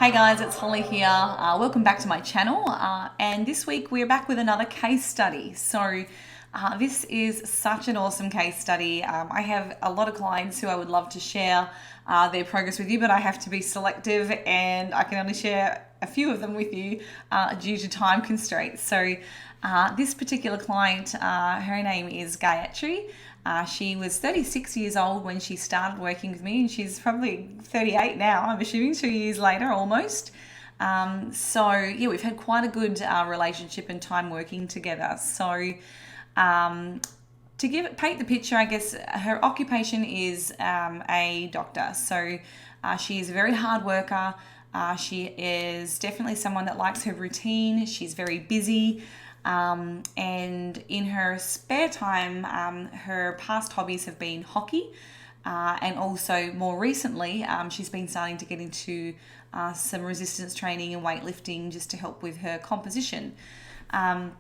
Hey guys, it's Holly here. Welcome back to my channel. And this week we're back with another case study. So this is such an awesome case study. I have a lot of clients who I would love to share their progress with you, but I have to be selective and I can only share a few of them with you due to time constraints. So this particular client, her name is Gayatri. She was 36 years old when she started working with me, and she's probably 38 now, I'm assuming, 2 years later almost. We've had quite a good relationship and time working together. So to paint the picture, I guess her occupation is a doctor. So she is a very hard worker. She is definitely someone that likes her routine. She's very busy. And in her spare time, her past hobbies have been hockey, and also more recently, she's been starting to get into some resistance training and weightlifting just to help with her composition. And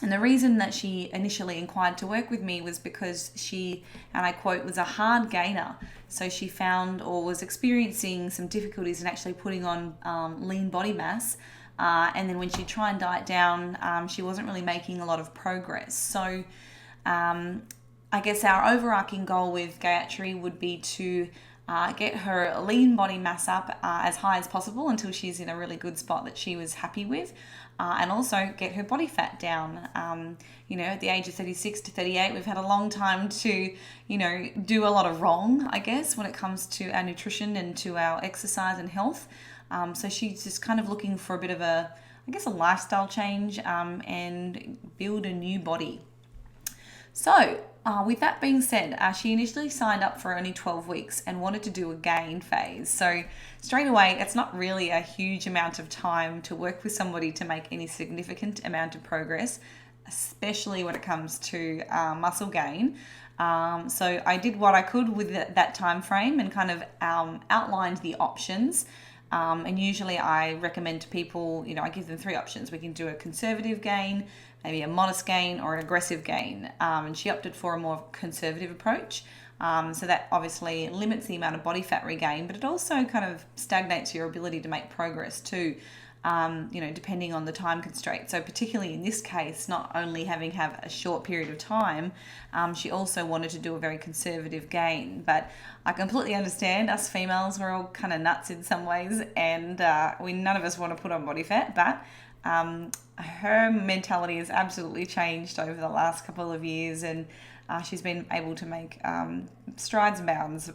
the reason that she initially inquired to work with me was because she, and I quote, was a hard gainer. So she found or was experiencing some difficulties in actually putting on lean body mass. And then when she tried and diet down, she wasn't really making a lot of progress. So I guess our overarching goal with Gayatri would be to get her lean body mass up as high as possible until she's in a really good spot that she was happy with, and also get her body fat down. At the age of 36 to 38, we've had a long time to, do a lot of wrong, I guess, when it comes to our nutrition and to our exercise and health. So she's just kind of looking for a bit of a lifestyle change and build a new body. So with that being said, she initially signed up for only 12 weeks and wanted to do a gain phase. So straight away, it's not really a huge amount of time to work with somebody to make any significant amount of progress, especially when it comes to muscle gain. So I did what I could with that time frame and kind of outlined the options. And usually I recommend to people, I give them three options. We can do a conservative gain, maybe a modest gain, or an aggressive gain. And she opted for a more conservative approach. So that obviously limits the amount of body fat regain, but it also kind of stagnates your ability to make progress too, depending on the time constraint. So particularly in this case, not only have a short period of time, she also wanted to do a very conservative gain. But I completely understand, us females, we're all kind of nuts in some ways, and none of us want to put on body fat, but her mentality has absolutely changed over the last couple of years, and she's been able to make strides and bounds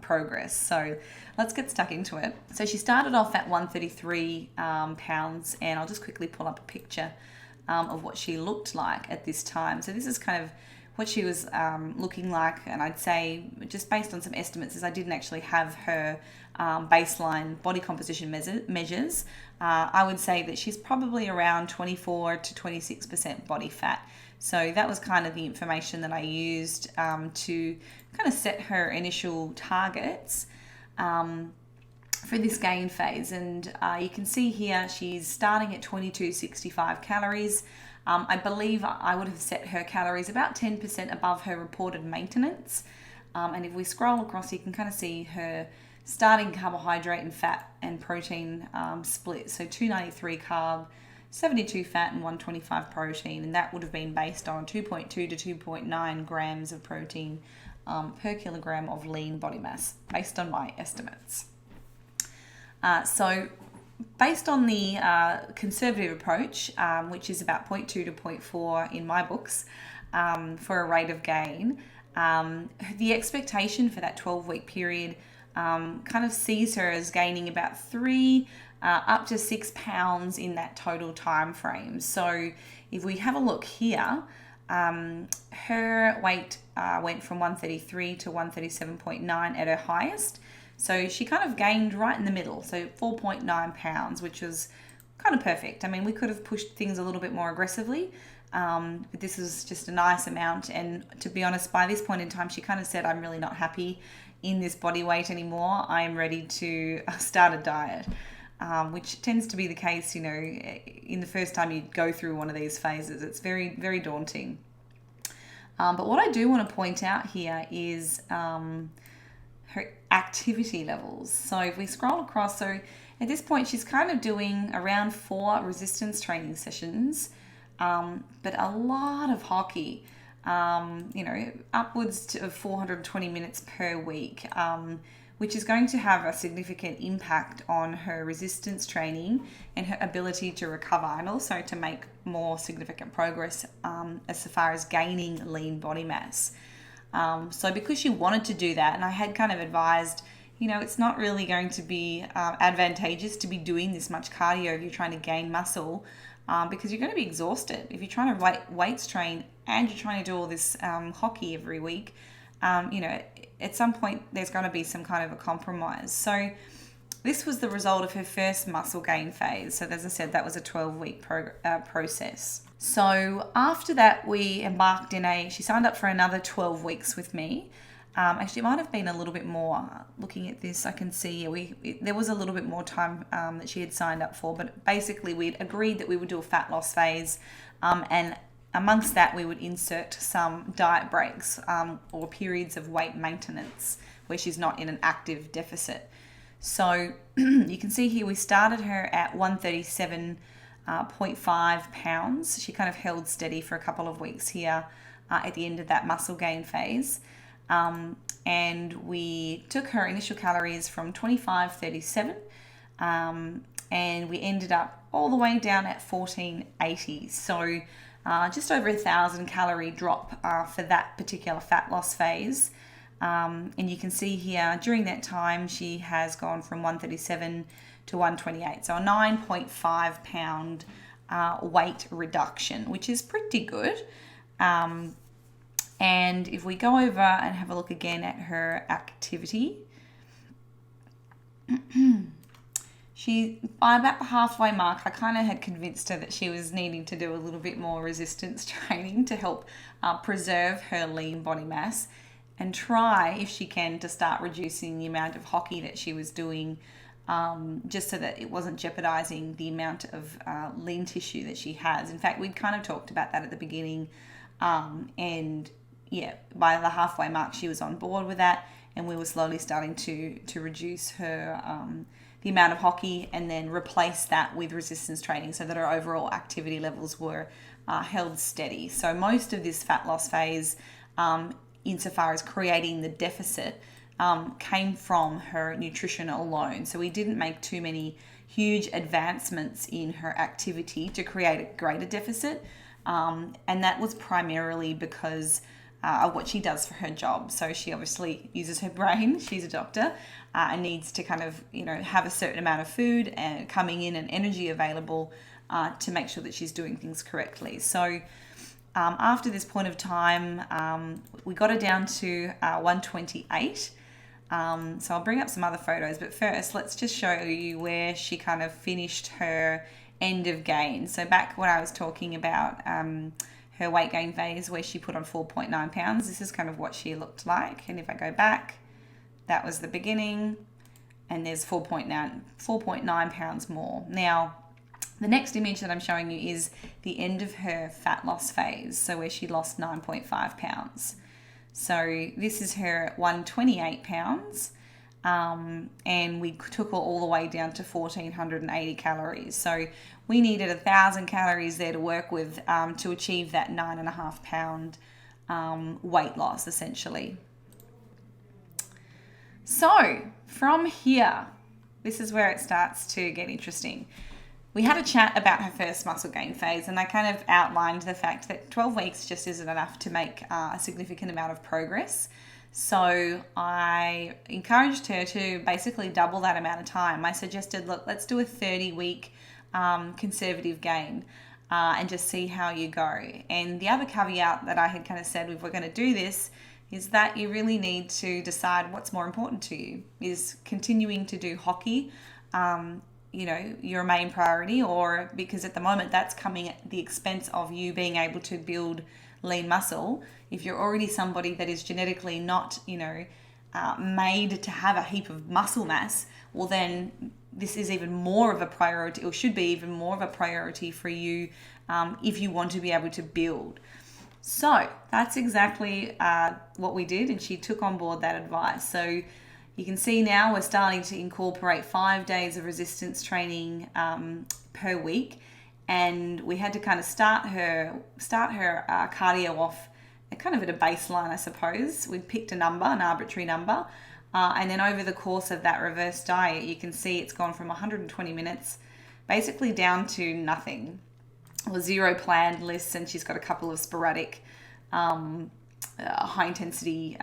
progress. So let's get stuck into it. So she started off at 133 pounds, and I'll just quickly pull up a picture of what she looked like at this time. So this is kind of what she was looking like, and I'd say, just based on some estimates, as I didn't actually have her baseline body composition measures, I would say that she's probably around 24 to 26% body fat. So that was kind of the information that I used to kind of set her initial targets for this gain phase. And you can see here she's starting at 2265 calories. I believe I would have set her calories about 10% above her reported maintenance. And if we scroll across, you can kind of see her starting carbohydrate and fat and protein split. So 293 carb, 72 fat and 125 protein, and that would have been based on 2.2 to 2.9 grams of protein per kilogram of lean body mass, based on my estimates. So based on the conservative approach, which is about 0.2 to 0.4 in my books for a rate of gain, the expectation for that 12-week period kind of sees her as gaining about 3 up to 6 pounds in that total time frame. So if we have a look here, her weight went from 133 to 137.9 at her highest. So she kind of gained right in the middle, so 4.9 pounds, which was kind of perfect. I mean, we could have pushed things a little bit more aggressively, but this is just a nice amount. And to be honest, by this point in time, she kind of said, I'm really not happy in this body weight anymore. I'm ready to start a diet. Which tends to be the case, in the first time you go through one of these phases. It's very, very daunting. But what I do want to point out here is her activity levels. So if we scroll across, so At this point, she's kind of doing around 4 resistance training sessions, but a lot of hockey, upwards of 420 minutes per week, which is going to have a significant impact on her resistance training and her ability to recover, and also to make more significant progress as far as gaining lean body mass. So because she wanted to do that, and I had kind of advised, it's not really going to be advantageous to be doing this much cardio if you're trying to gain muscle, because you're going to be exhausted. If you're trying to weights train and you're trying to do all this hockey every week, at some point there's going to be some kind of a compromise. So this was the result of her first muscle gain phase. So as I said, that was a 12-week process. So after that, we embarked she signed up for another 12 weeks with me. Actually, it might have been a little bit more. Looking at this, I can see there was a little bit more time that she had signed up for, but basically we'd agreed that we would do a fat loss phase, and amongst that we would insert some diet breaks or periods of weight maintenance where she's not in an active deficit. So you can see here we started her at 137.5 pounds. She kind of held steady for a couple of weeks here at the end of that muscle gain phase. And we took her initial calories from 2537, and we ended up all the way down at 1480. So just over 1,000 calorie drop for that particular fat loss phase. And you can see here during that time she has gone from 137 to 128, so a 9.5 pound weight reduction, which is pretty good. And if we go over and have a look again at her activity, by about the halfway mark, I kind of had convinced her that she was needing to do a little bit more resistance training to help preserve her lean body mass, and try, if she can, to start reducing the amount of hockey that she was doing, just so that it wasn't jeopardizing the amount of lean tissue that she has. In fact, we'd kind of talked about that at the beginning, and by the halfway mark, she was on board with that, and we were slowly starting to reduce her the amount of hockey, and then replace that with resistance training so that her overall activity levels were held steady. So most of this fat loss phase, insofar as creating the deficit, came from her nutrition alone. So we didn't make too many huge advancements in her activity to create a greater deficit, and that was primarily because of what she does for her job. So she obviously uses her brain. She's a doctor, and needs to kind of have a certain amount of food and coming in and energy available to make sure that she's doing things correctly. So after this point of time, we got her down to 128. So I'll bring up some other photos, but first let's just show you where she kind of finished her end of gain. So back when I was talking about her weight gain phase where she put on 4.9 pounds, this is kind of what she looked like. And if I go back, that was the beginning, and there's 4.9 pounds more. Now, the next image that I'm showing you is the end of her fat loss phase, so where she lost 9.5 pounds. So this is her at 128 pounds, and we took her all the way down to 1,480 calories. So we needed 1,000 calories there to work with to achieve that 9.5 pound weight loss, essentially. So from here, this is where it starts to get interesting. We had a chat about her first muscle gain phase, and I kind of outlined the fact that 12 weeks just isn't enough to make a significant amount of progress. So I encouraged her to basically double that amount of time. I suggested, look, let's do a 30-week conservative gain and just see how you go. And the other caveat that I had kind of said, if we're going to do this, is that you really need to decide what's more important to you. Is continuing to do hockey your main priority, or because at the moment that's coming at the expense of you being able to build lean muscle. If you're already somebody that is genetically not made to have a heap of muscle mass, well then this is even more of a priority, or should be even more of a priority for you if you want to be able to build. So that's exactly what we did, and she took on board that advice. So You can see now we're starting to incorporate 5 days of resistance training per week, and we had to kind of start her cardio off kind of at a baseline, I suppose. We picked an arbitrary number, and then over the course of that reverse diet, you can see it's gone from 120 minutes basically down to nothing, or 0 planned lists, and she's got a couple of sporadic high intensity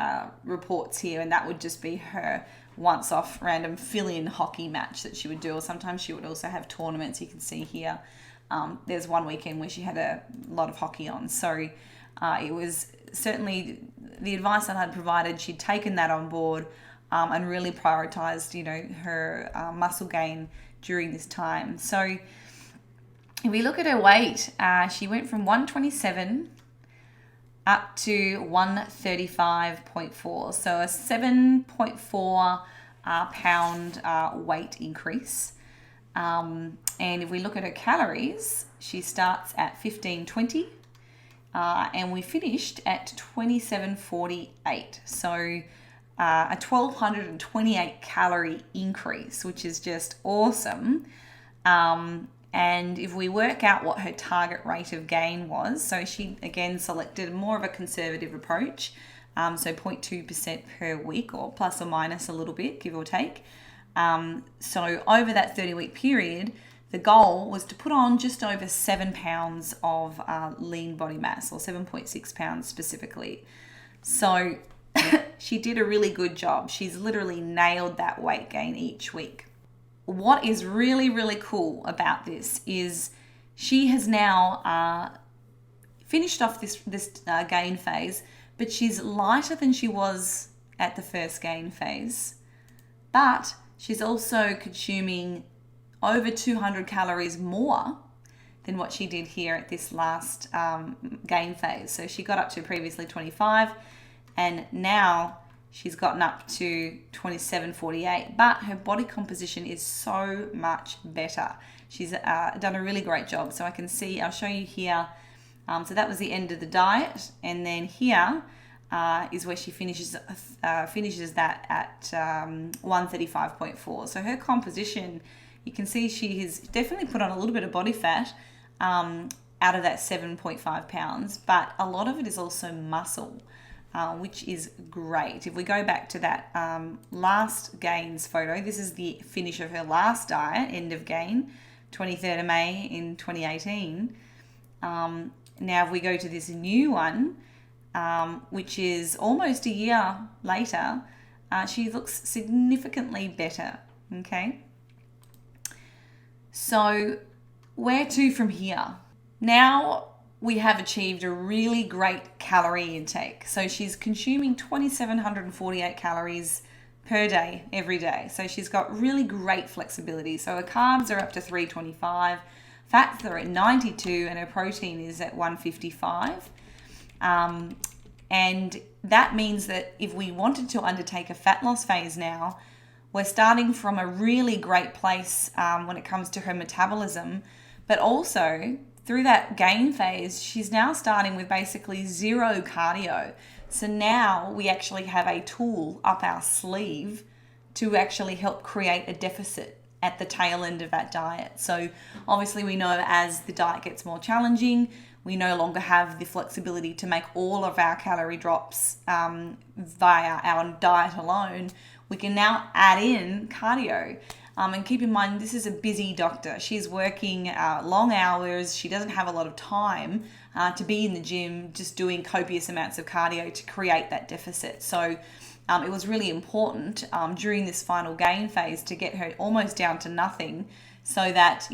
reports here, and that would just be her once off random fill-in hockey match that she would do, or sometimes she would also have tournaments. You can see here there's one weekend where she had a lot of hockey on, so it was certainly the advice that I'd provided. She'd taken that on board and really prioritized her muscle gain during this time. So if we look at her weight, she went from 127 up to 135.4, so a 7.4 pound weight increase. And if we look at her calories, she starts at 1520, and we finished at 2748. So a 1228 calorie increase, which is just awesome. And if we work out what her target rate of gain was, so she again selected more of a conservative approach, so 0.2% per week, or plus or minus a little bit, give or take. So over that 30-week period, the goal was to put on just over 7 pounds of lean body mass, or 7.6 pounds specifically. So she did a really good job. She's literally nailed that weight gain each week. What is really, really cool about this is she has now finished off this gain phase, but she's lighter than she was at the first gain phase. But she's also consuming over 200 calories more than what she did here at this last gain phase. So she got up to previously 25, and now she's gotten up to 27.48, but her body composition is so much better. She's done a really great job. So I can see, I'll show you here. So that was the end of the diet, and then here is where she finishes that at 135.4. So her composition, you can see she has definitely put on a little bit of body fat out of that 7.5 pounds, but a lot of it is also muscle. Which is great. If we go back to that last gains photo, this is the finish of her last diet, end of gain, 23rd of May in 2018. Now if we go to this new one, which is almost a year later, she looks significantly better, okay? So where to from here? Now we have achieved a really great calorie intake. So she's consuming 2,748 calories per day, every day. So she's got really great flexibility. So her carbs are up to 325, fats are at 92, and her protein is at 155. And that means that if we wanted to undertake a fat loss phase now, we're starting from a really great place when it comes to her metabolism, but also through that gain phase, she's now starting with basically 0 cardio. So now we actually have a tool up our sleeve to actually help create a deficit at the tail end of that diet. So obviously we know as the diet gets more challenging, we no longer have the flexibility to make all of our calorie drops via our diet alone. We can now add in cardio. And keep in mind, this is a busy doctor. She's working long hours. She doesn't have a lot of time to be in the gym just doing copious amounts of cardio to create that deficit. So it was really important during this final gain phase to get her almost down to nothing, so that,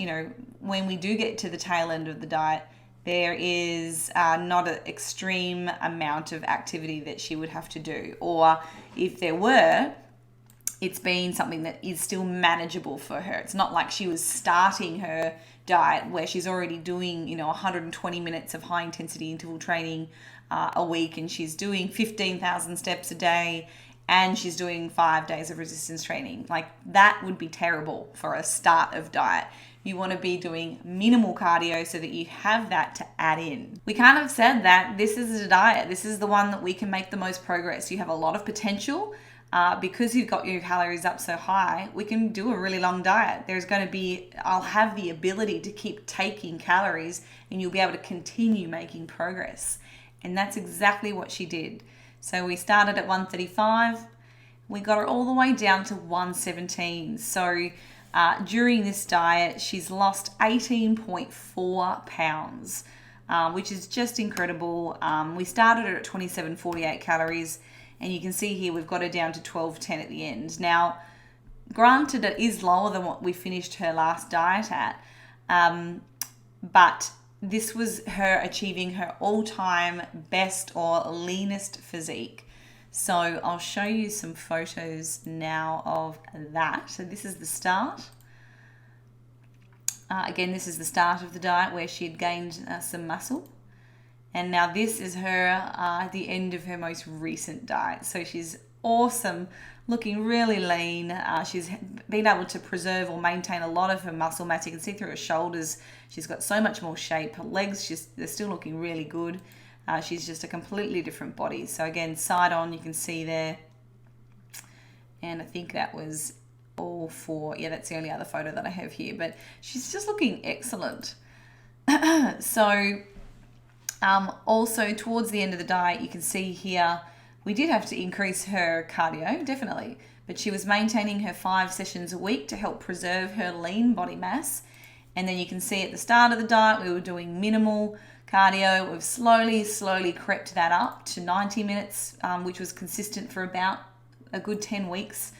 when we do get to the tail end of the diet, there is not an extreme amount of activity that she would have to do. Or if there were, it's been something that is still manageable for her. It's not like she was starting her diet where she's already doing, 120 minutes of high intensity interval training a week, and she's doing 15,000 steps a day, and she's doing 5 days of resistance training. Like, that would be terrible for a start of diet. You want to be doing minimal cardio so that you have that to add in. We kind of said that this is a diet. This is the one that we can make the most progress. You have a lot of potential. because you've got your calories up so high, we can do a really long diet. I'll have the ability to keep taking calories and you'll be able to continue making progress. And that's exactly what she did. So we started at 135. We got her all the way down to 117. So during this diet, she's lost 18.4 pounds, which is just incredible. We started her at 2748 calories, and you can see here we've got her down to 1210 at the end. Now, granted, it is lower than what we finished her last diet at, but this was her achieving her all-time best or leanest physique. So I'll show you some photos now of that. So this is the start. Again, this is the start of the diet where she had gained some muscle. And now this is her at the end of her most recent diet. So she's awesome, looking really lean. She's been able to preserve or maintain a lot of her muscle mass. You can see through her shoulders, she's got so much more shape. Her legs, they're still looking really good. She's just a completely different body. So again, side on, you can see there. And I think that was all for, that's the only other photo that I have here. But she's just looking excellent. So also towards the end of the diet, you can see here, we did have to increase her cardio, definitely. But she was maintaining her 5 sessions a week to help preserve her lean body mass. And then you can see at the start of the diet, we were doing minimal cardio. We've slowly crept that up to 90 minutes, which was consistent for about a good 10 weeks.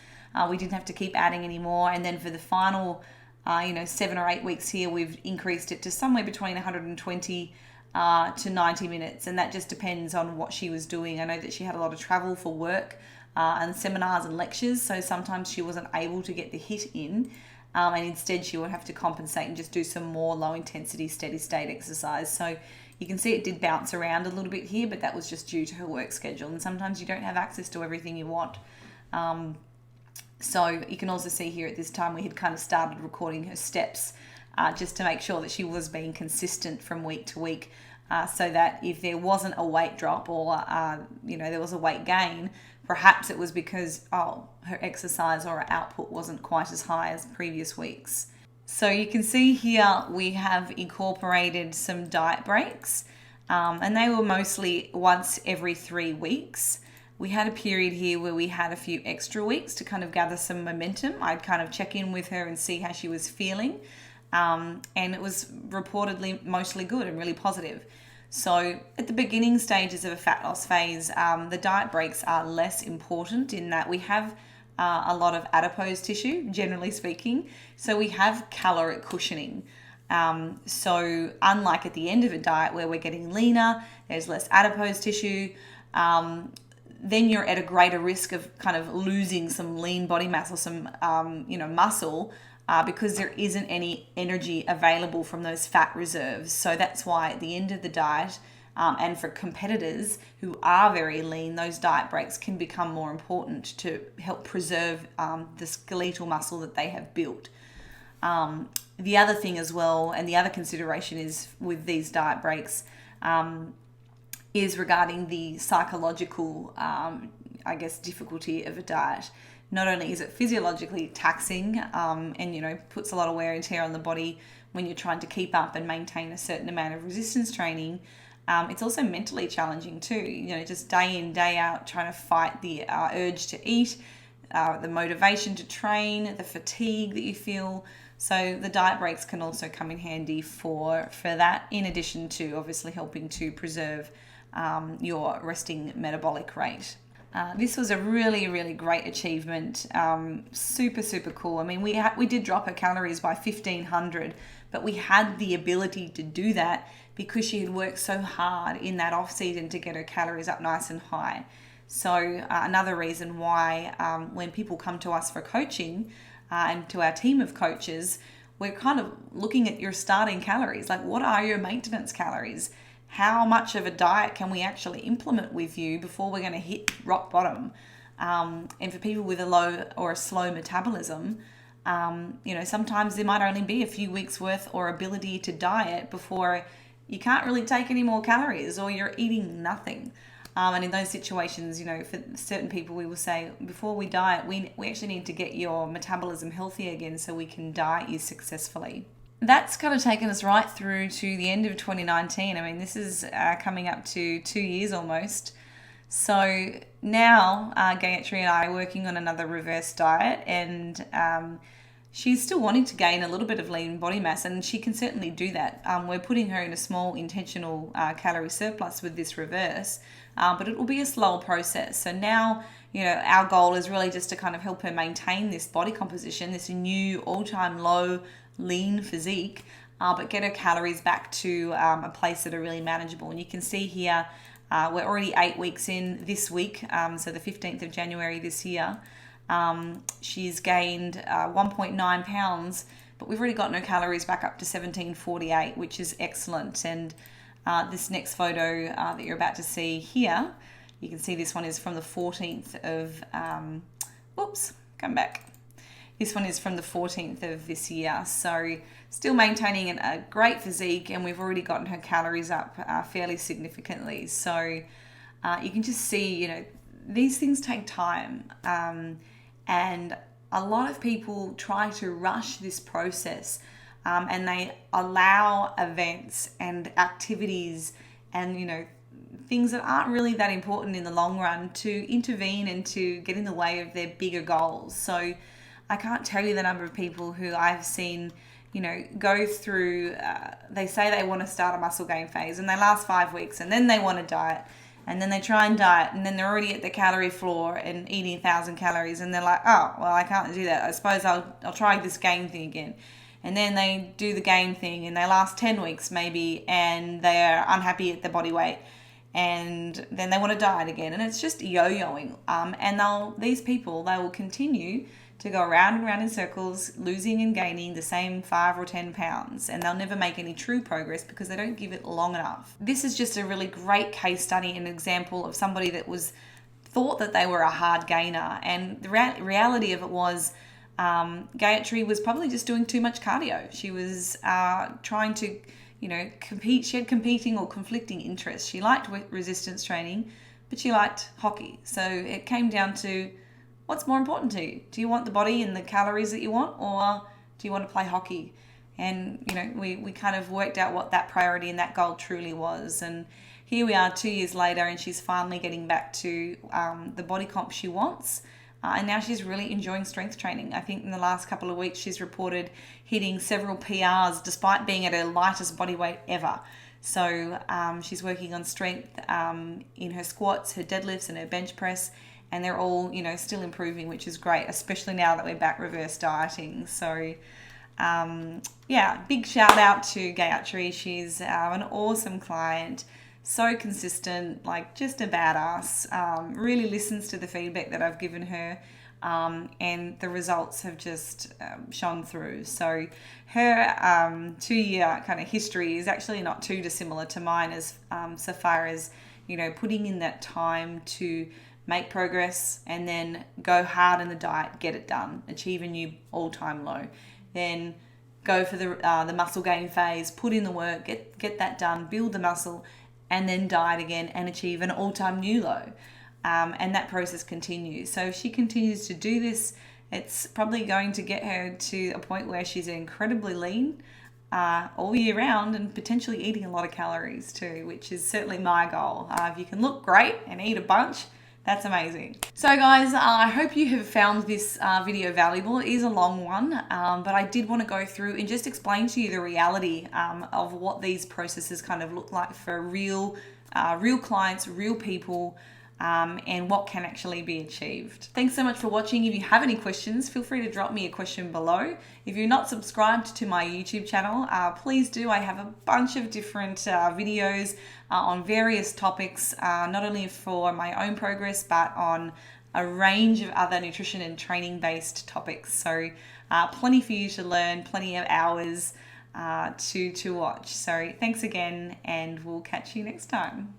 We didn't have to keep adding any more. And then for the final, 7 or 8 weeks here, we've increased it to somewhere between 120 to 90 minutes. And that just depends on what she was doing. I know that she had a lot of travel for work and seminars and lectures. So sometimes she wasn't able to get the HIIT in. And instead she would have to compensate and just do some more low intensity steady state exercise. So you can see it did bounce around a little bit here, but that was just due to her work schedule. And sometimes you don't have access to everything you want. So you can also see here at this time we had kind of started recording her steps just to make sure that she was being consistent from week to week, so that if there wasn't a weight drop or there was a weight gain, perhaps it was because her exercise or her output wasn't quite as high as previous weeks. So you can see here we have incorporated some diet breaks, and they were mostly once every 3 weeks. We had a period here where we had a few extra weeks to kind of gather some momentum. I'd kind of check in with her and see how she was feeling, and it was reportedly mostly good and really positive. So at the beginning stages of a fat loss phase, the diet breaks are less important in that we have a lot of adipose tissue, generally speaking. So we have caloric cushioning. So unlike at the end of a diet where we're getting leaner, there's less adipose tissue, then you're at a greater risk of kind of losing some lean body mass or some, muscle, because there isn't any energy available from those fat reserves. So that's why at the end of the diet, and for competitors who are very lean, those diet breaks can become more important to help preserve the skeletal muscle that they have built. The other thing as well, and the other consideration is with these diet breaks, is regarding the psychological, difficulty of a diet. Not only is it physiologically taxing and, puts a lot of wear and tear on the body when you're trying to keep up and maintain a certain amount of resistance training, it's also mentally challenging too. Just day in, day out, trying to fight the urge to eat, the motivation to train, the fatigue that you feel. So the diet breaks can also come in handy for that, in addition to obviously helping to preserve your resting metabolic rate. This was a really, really great achievement. Super, super cool. I mean, we did drop her calories by 1,500, but we had the ability to do that because she had worked so hard in that off season to get her calories up nice and high. So another reason why when people come to us for coaching and to our team of coaches, we're kind of looking at your starting calories. Like, what are your maintenance calories? How much of a diet can we actually implement with you before we're going to hit rock bottom? And for people with a low or a slow metabolism, sometimes there might only be a few weeks worth or ability to diet before you can't really take any more calories or you're eating nothing. And in those situations, for certain people, we will say, before we diet, we actually need to get your metabolism healthy again so we can diet you successfully. That's kind of taken us right through to the end of 2019. I mean, this is coming up to 2 years almost. So now Gayatri and I are working on another reverse diet, and she's still wanting to gain a little bit of lean body mass, and she can certainly do that. We're putting her in a small intentional calorie surplus with this reverse, but it will be a slower process. So now, our goal is really just to kind of help her maintain this body composition, this new all-time low lean physique, but get her calories back to a place that are really manageable. And you can see here, we're already 8 weeks in this week, so the 15th of January this year. She's gained 1.9 pounds, but we've already gotten her calories back up to 1748, which is excellent. And this next photo that you're about to see here, you can see this one is from the 14th of, This one is from the 14th of this year. So still maintaining a great physique, and we've already gotten her calories up fairly significantly. So you can just see, these things take time. And a lot of people try to rush this process, and they allow events and activities and, things that aren't really that important in the long run to intervene and to get in the way of their bigger goals. So I can't tell you the number of people who I've seen, go through, they say they want to start a muscle gain phase and they last 5 weeks, and then they want to diet, and then they try and diet, and then they're already at the calorie floor and eating 1,000 calories, and they're like, oh, well, I can't do that. I suppose I'll try this gain thing again. And then they do the gain thing and they last 10 weeks maybe, and they're unhappy at their body weight, and then they want to diet again. And it's just yo-yoing. And these people, they will continue to go around and around in circles, losing and gaining the same 5 or 10 pounds, and they'll never make any true progress because they don't give it long enough. This is just a really great case study, an example of somebody that thought that they were a hard gainer, and the reality of it was Gayatri was probably just doing too much cardio. She was trying to compete. She had competing or conflicting interests. She liked resistance training, but she liked hockey. So it came down to, what's more important to you? Do you want the body and the calories that you want, or do you want to play hockey? And, we kind of worked out what that priority and that goal truly was. And here we are 2 years later, and she's finally getting back to the body comp she wants. And now she's really enjoying strength training. I think in the last couple of weeks, she's reported hitting several PRs despite being at her lightest body weight ever. So she's working on strength in her squats, her deadlifts, and her bench press. And they're all, still improving, which is great, especially now that we're back reverse dieting. So, big shout out to Gayatri. She's an awesome client, so consistent, like just a badass, really listens to the feedback that I've given her, and the results have just shone through. So her 2-year kind of history is actually not too dissimilar to mine, as so far as, putting in that time to make progress and then go hard in the diet, get it done, achieve a new all-time low, then go for the muscle gain phase, put in the work, get that done, build the muscle, and then diet again and achieve an all-time new low. And that process continues. So if she continues to do this, it's probably going to get her to a point where she's incredibly lean all year round, and potentially eating a lot of calories too, which is certainly my goal. If you can look great and eat a bunch, that's amazing. So guys, I hope you have found this video valuable. It is a long one, but I did want to go through and just explain to you the reality of what these processes kind of look like for real clients, real people, and what can actually be achieved. Thanks so much for watching. If you have any questions, feel free to drop me a question below. If you're not subscribed to my YouTube channel, please do. I have a bunch of different videos on various topics, not only for my own progress, but on a range of other nutrition and training based topics. So plenty for you to learn, plenty of hours to watch. So thanks again, and we'll catch you next time.